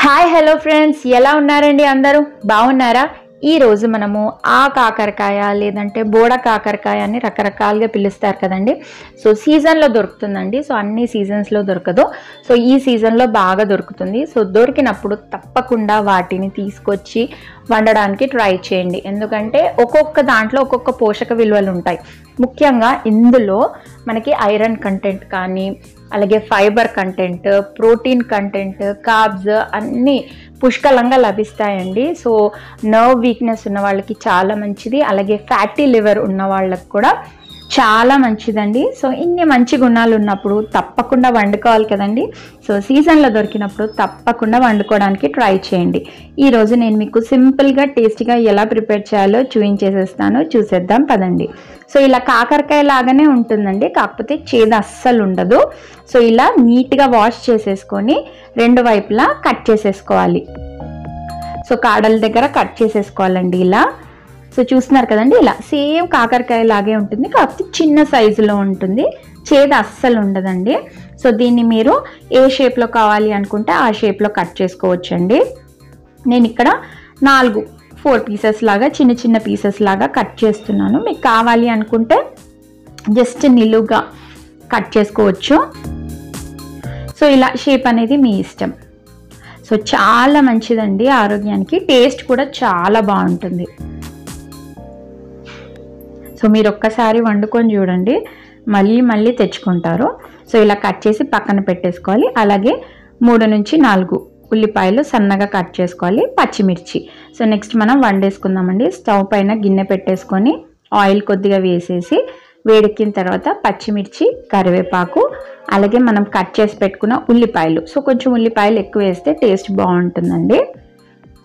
Hi hello friends, ఎలా ఉన్నారండి? అందరూ బాగున్నారా? ఈ రోజు మనము ఆ కాకరకాయ లేదంటే బోడ కాకరకాయ అని రకరకాలుగా పిలుస్తారు కదండి. సో సీజన్లో దొరుకుతుందండి. సో అన్ని సీజన్స్లో దొరకదు. సో ఈ సీజన్లో బాగా దొరుకుతుంది. సో దొరికినప్పుడు తప్పకుండా వాటిని తీసుకొచ్చి వండడానికి ట్రై చేయండి. ఎందుకంటే ఒక్కొక్క దాంట్లో ఒక్కొక్క పోషక విలువలు ఉంటాయి. ముఖ్యంగా ఇందులో మనకి ఐరన్ కంటెంట్ కానీ, అలాగే fibre content, protein content, carbs అన్నీ పుష్కలంగా లభిస్తాయండి. సో నర్వ్ వీక్నెస్ ఉన్న వాళ్ళకి చాలా మంచిది, అలాగే ఫ్యాటీ లివర్ ఉన్న వాళ్ళకి కూడా చాలా మంచిదండి. సో ఇన్ని మంచి గుణాలు ఉన్నప్పుడు తప్పకుండా వండుకోవాలి కదండి. సో సీజన్లో దొరికినప్పుడు తప్పకుండా వండుకోవడానికి ట్రై చేయండి. ఈరోజు నేను మీకు సింపుల్గా టేస్టీగా ఎలా ప్రిపేర్ చేయాలో చూపించేసేస్తాను. చూసేద్దాం పదండి. సో ఇలా కాకరకాయ లాగానే ఉంటుందండి, కాకపోతే చేదు అస్సలు ఉండదు. సో ఇలా నీట్గా వాష్ చేసేసుకొని రెండు వైపులా కట్ చేసేసుకోవాలి. సో కాడల దగ్గర కట్ చేసేసుకోవాలండి ఇలా. సో చూస్తున్నారు కదండి, ఇలా సేమ్ కాకరకాయ లాగే ఉంటుంది, కాకపోతే చిన్న సైజులో ఉంటుంది. చేదు అస్సలు ఉండదండి. సో దీన్ని మీరు ఏ షేప్లో కావాలి అనుకుంటే ఆ షేప్లో కట్ చేసుకోవచ్చండి. నేను ఇక్కడ 4 పీసెస్ లాగా చిన్న చిన్న పీసెస్ లాగా కట్ చేస్తున్నాను. మీకు కావాలి అనుకుంటే జస్ట్ నిలువుగా కట్ చేసుకోవచ్చు. సో ఇలా షేప్ అనేది మీ ఇష్టం. సో చాలా మంచిదండి ఆరోగ్యానికి, టేస్ట్ కూడా చాలా బాగుంటుంది. సో మీరు ఒక్కసారి వండుకొని చూడండి, మళ్ళీ మళ్ళీ తెచ్చుకుంటారు. సో ఇలా కట్ చేసి పక్కన పెట్టేసుకోవాలి. అలాగే 3 నుంచి 4 ఉల్లిపాయలు సన్నగా కట్ చేసుకోవాలి, పచ్చిమిర్చి. సో నెక్స్ట్ మనం వండేసుకుందామండి. స్టవ్ పైన గిన్నె పెట్టేసుకొని ఆయిల్ కొద్దిగా వేసేసి వేడెక్కిన తర్వాత పచ్చిమిర్చి, కరివేపాకు, అలాగే మనం కట్ చేసి పెట్టుకున్న ఉల్లిపాయలు. సో కొంచెం ఉల్లిపాయలు ఎక్కువ వేస్తే టేస్ట్ బాగుంటుందండి.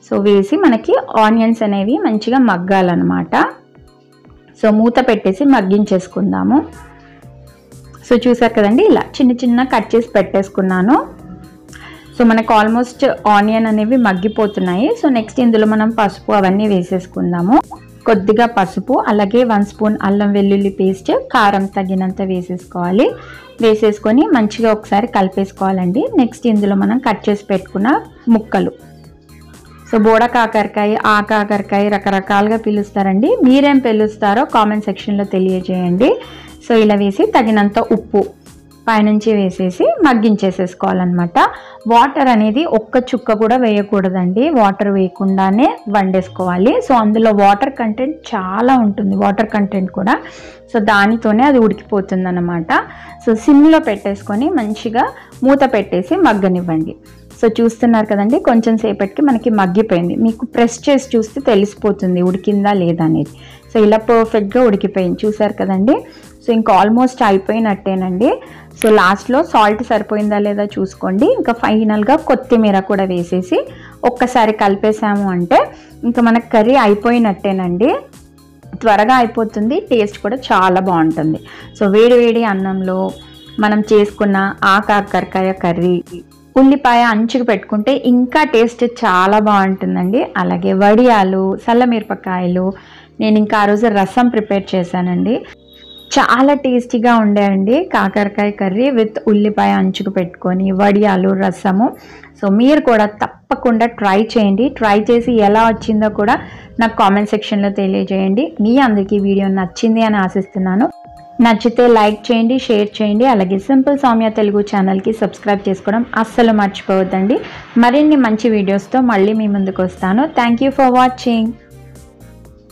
సో వేసి మనకి ఆనియన్స్ అనేవి మంచిగా మగ్గాలన్నమాట. సో మూత పెట్టేసి మగ్గించేసుకుందాము. సో చూసారు కదండి, ఇలా చిన్న చిన్న కట్ చేసి పెట్టేసుకున్నాను. సో మనకు ఆల్మోస్ట్ ఆనియన్ అనేవి మగ్గిపోతున్నాయి. సో నెక్స్ట్ ఇందులో మనం పసుపు అవన్నీ వేసేసుకుందాము. కొద్దిగా పసుపు, అలాగే 1 స్పూన్ అల్లం వెల్లుల్లి పేస్ట్, కారం తగినంత వేసేసుకోవాలి. వేసేసుకొని మంచిగా ఒకసారి కలిపేసుకోవాలండి. నెక్స్ట్ ఇందులో మనం కట్ చేసి పెట్టుకున్న ముక్కలు. సో బోడ కాకరకాయ, ఆ కాకరకాయ రకరకాలుగా పిలుస్తారండి. మీరేం పిలుస్తారో కామెంట్ సెక్షన్లో తెలియజేయండి. సో ఇలా వేసి తగినంత ఉప్పు పైనుంచి వేసేసి మగ్గించేసేసుకోవాలన్నమాట. వాటర్ అనేది ఒక్క చుక్క కూడా వేయకూడదండి, వాటర్ వేయకుండానే వండేసుకోవాలి. సో అందులో వాటర్ కంటెంట్ చాలా ఉంటుంది, వాటర్ కంటెంట్ కూడా. సో దానితోనే అది ఉడికిపోతుంది అన్నమాట. సో సిమ్లో పెట్టేసుకొని మంచిగా మూత పెట్టేసి మగ్గనివ్వండి. సో చూస్తున్నారు కదండి, కొంచెం సేపటికి మనకి మగ్గిపోయింది. మీకు ప్రెస్ చేసి చూస్తే తెలిసిపోతుంది ఉడికిందా లేదా అనేది. సో ఇలా పర్ఫెక్ట్గా ఉడికిపోయింది, చూసారు కదండి. సో ఇంకా ఆల్మోస్ట్ అయిపోయినట్టేనండి. సో లాస్ట్లో సాల్ట్ సరిపోయిందా లేదా చూసుకోండి. ఇంకా ఫైనల్గా కొత్తిమీర కూడా వేసేసి ఒక్కసారి కలిపేసాము అంటే ఇంకా మనకు కర్రీ అయిపోయినట్టేనండి. త్వరగా అయిపోతుంది, టేస్ట్ కూడా చాలా బాగుంటుంది. సో వేడి వేడి అన్నంలో మనం చేసుకున్న ఆ కాకరకాయ కర్రీ ఉల్లిపాయ అంచుకు పెట్టుకుంటే ఇంకా టేస్ట్ చాలా బాగుంటుందండి. అలాగే వడియాలు, సల్లమిరపకాయలు, నేను ఇంకా ఆ రోజు రసం ప్రిపేర్ చేశానండి. చాలా టేస్టీగా ఉండేయండి కాకరకాయ కర్రీ విత్ ఉల్లిపాయ అంచుకు పెట్టుకొని వడియాలు, రసము. సో మీరు కూడా తప్పకుండా ట్రై చేయండి. ట్రై చేసి ఎలా వచ్చిందో కూడా నాకు కామెంట్ సెక్షన్లో తెలియజేయండి. మీ అందరికీ వీడియో నచ్చింది అని ఆశిస్తున్నాను. నచ్చితే లైక్ చేయండి, షేర్ చేయండి. అలాగే సింపుల్ సౌమ్య తెలుగు ఛానల్కి సబ్స్క్రైబ్ చేసుకోవడం అస్సలు మర్చిపోవద్దండి. మరిన్ని మంచి వీడియోస్తో మళ్ళీ మీ ముందుకు వస్తాను. Thank you for watching.